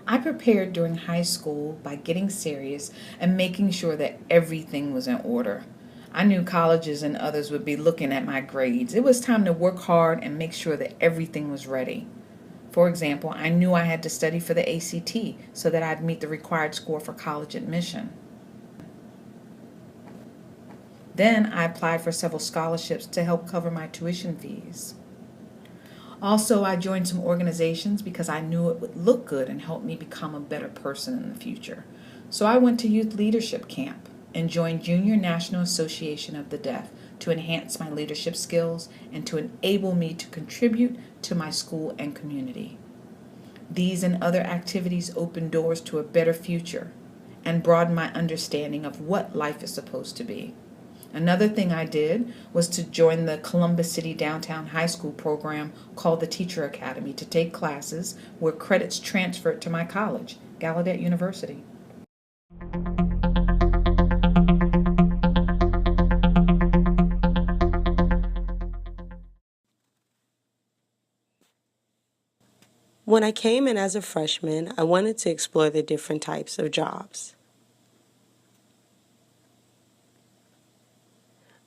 I prepared during high school by getting serious and making sure that everything was in order. I knew colleges and others would be looking at my grades. It was time to work hard and make sure that everything was ready. For example, I knew I had to study for the ACT so that I'd meet the required score for college admission. Then I applied for several scholarships to help cover my tuition fees. Also, I joined some organizations because I knew it would look good and help me become a better person in the future. So I went to youth leadership camp and joined Junior National Association of the Deaf to enhance my leadership skills and to enable me to contribute to my school and community. These and other activities opened doors to a better future and broadened my understanding of what life is supposed to be. Another thing I did was to join the Columbus City Downtown High School program called the Teacher Academy to take classes where credits transferred to my college, Gallaudet University. When I came in as a freshman, I wanted to explore the different types of jobs.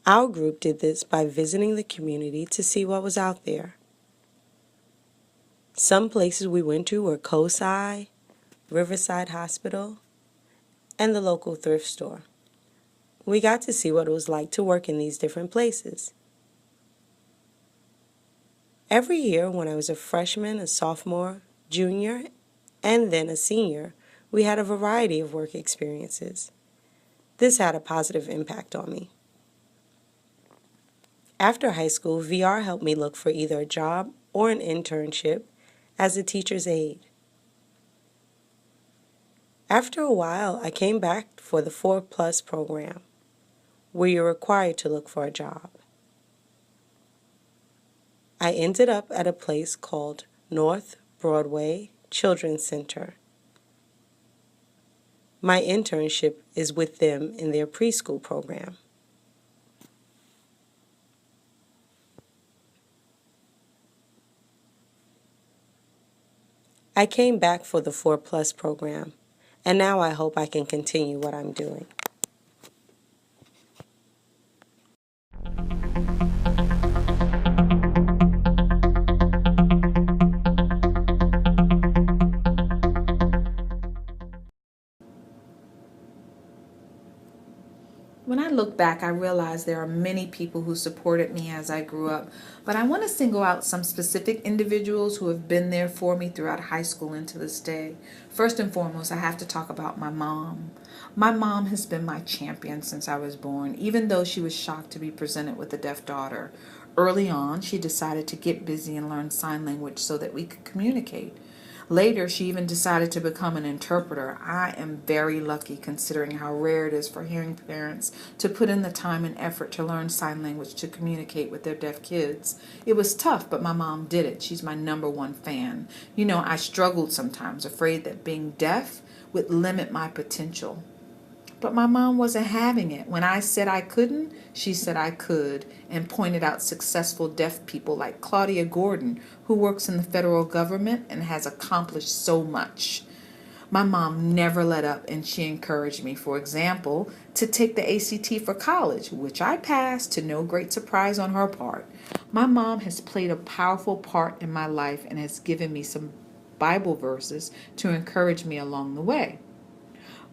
Our group did this by visiting the community to see what was out there. Some places we went to were COSI, Riverside Hospital, and the local thrift store. We got to see what it was like to work in these different places. Every year when I was a freshman, a sophomore, junior, and then a senior, we had a variety of work experiences. This had a positive impact on me. After high school, VR helped me look for either a job or an internship as a teacher's aide. After a while, I came back for the 4+ program, where you're required to look for a job. I ended up at a place called North Broadway Children's Center. My internship is with them in their preschool program. I came back for the 4+ program, and now I hope I can continue what I'm doing. When I look back, I realize there are many people who supported me as I grew up, but I want to single out some specific individuals who have been there for me throughout high school and to this day. First and foremost, I have to talk about my mom. My mom has been my champion since I was born, even though she was shocked to be presented with a deaf daughter. Early on, she decided to get busy and learn sign language so that we could communicate. Later, she even decided to become an interpreter. I am very lucky considering how rare it is for hearing parents to put in the time and effort to learn sign language to communicate with their deaf kids. It was tough, but my mom did it. She's my number one fan. You know, I struggled sometimes, afraid that being deaf would limit my potential. But my mom wasn't having it. When I said I couldn't, she said I could and pointed out successful deaf people like Claudia Gordon, who works in the federal government and has accomplished so much. My mom never let up and she encouraged me, for example, to take the ACT for college, which I passed to no great surprise on her part. My mom has played a powerful part in my life and has given me some Bible verses to encourage me along the way.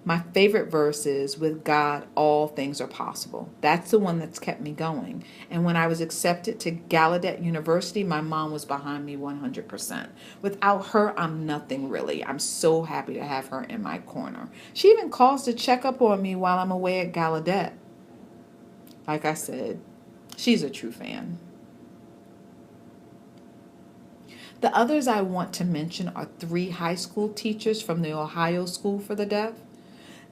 My favorite verse is, with God, all things are possible. That's the one that's kept me going. And when I was accepted to Gallaudet University, my mom was behind me 100%. Without her, I'm nothing really. I'm so happy to have her in my corner. She even calls to check up on me while I'm away at Gallaudet. Like I said, she's a true fan. The others I want to mention are 3 high school teachers from the Ohio School for the Deaf.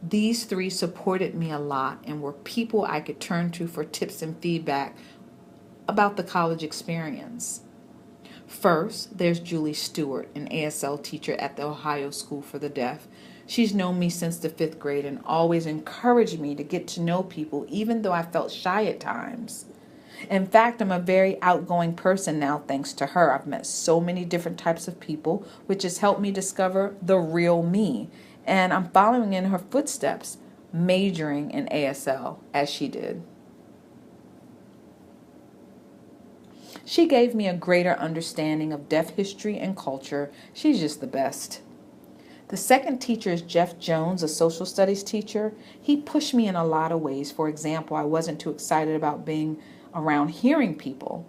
These 3 supported me a lot and were people I could turn to for tips and feedback about the college experience. First, there's Julie Stewart, an ASL teacher at the Ohio School for the Deaf. She's known me since the 5th grade and always encouraged me to get to know people even though I felt shy at times. In fact, I'm a very outgoing person now thanks to her. I've met so many different types of people, which has helped me discover the real me. And I'm following in her footsteps, majoring in ASL as she did. She gave me a greater understanding of deaf history and culture. She's just the best. The second teacher is Jeff Jones, a social studies teacher. He pushed me in a lot of ways. For example, I wasn't too excited about being around hearing people.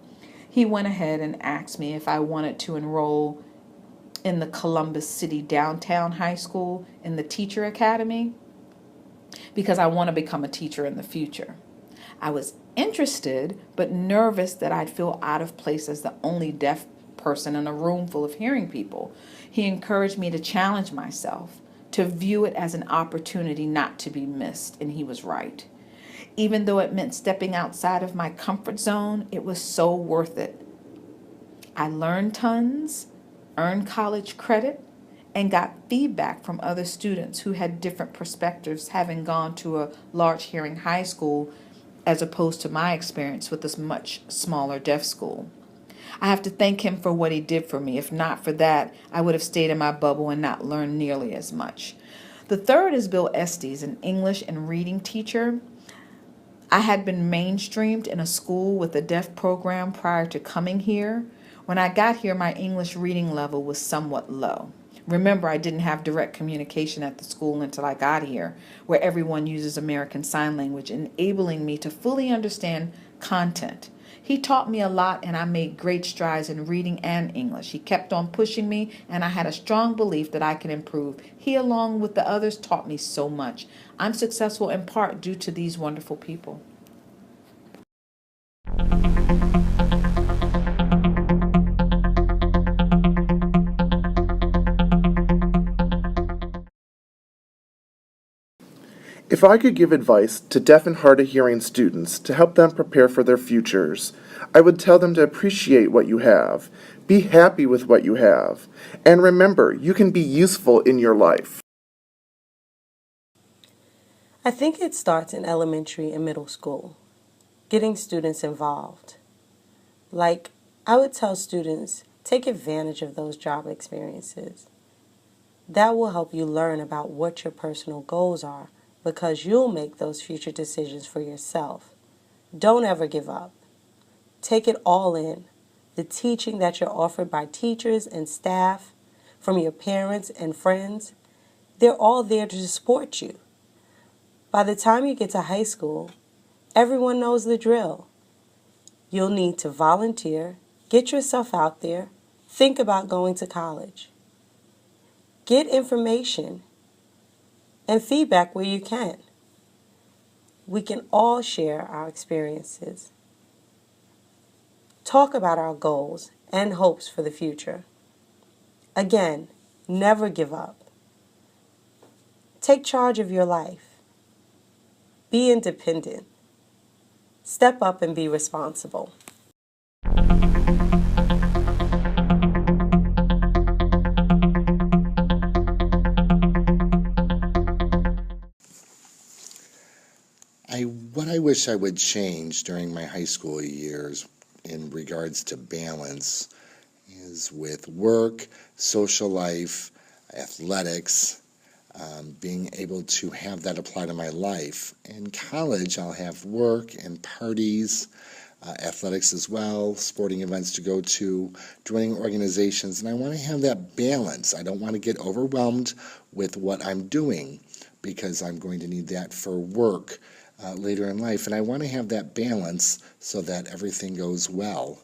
He went ahead and asked me if I wanted to enroll in the Columbus City Downtown High School in the Teacher Academy because I want to become a teacher in the future. I was interested but nervous that I'd feel out of place as the only deaf person in a room full of hearing people. He encouraged me to challenge myself, to view it as an opportunity not to be missed, and he was right. Even though it meant stepping outside of my comfort zone, it was so worth it. I learned tons, earned college credit, and got feedback from other students who had different perspectives, having gone to a large hearing high school as opposed to my experience with this much smaller deaf school. I have to thank him for what he did for me. If not for that, I would have stayed in my bubble and not learned nearly as much. The third is Bill Estes, an English and reading teacher. I had been mainstreamed in a school with a deaf program prior to coming here. When I got here, my English reading level was somewhat low. Remember, I didn't have direct communication at the school until I got here, where everyone uses American Sign Language, enabling me to fully understand content. He taught me a lot, and I made great strides in reading and English. He kept on pushing me, and I had a strong belief that I could improve. He, along with the others, taught me so much. I'm successful in part due to these wonderful people. If I could give advice to deaf and hard of hearing students to help them prepare for their futures, I would tell them to appreciate what you have, be happy with what you have, and remember you can be useful in your life. I think it starts in elementary and middle school, getting students involved. Like, I would tell students, take advantage of those job experiences. That will help you learn about what your personal goals are because you'll make those future decisions for yourself. Don't ever give up. Take it all in. The teaching that you're offered by teachers and staff, from your parents and friends, they're all there to support you. By the time you get to high school, everyone knows the drill. You'll need to volunteer, get yourself out there, think about going to college. Get information and feedback where you can. We can all share our experiences. Talk about our goals and hopes for the future. Again, never give up. Take charge of your life. Be independent. Step up and be responsible. What I wish I would change during my high school years in regards to balance is with work, social life, athletics, being able to have that apply to my life. In college, I'll have work and parties, athletics as well, sporting events to go to, joining organizations, and I want to have that balance. I don't want to get overwhelmed with what I'm doing because I'm going to need that for work later in life, and I want to have that balance so that everything goes well.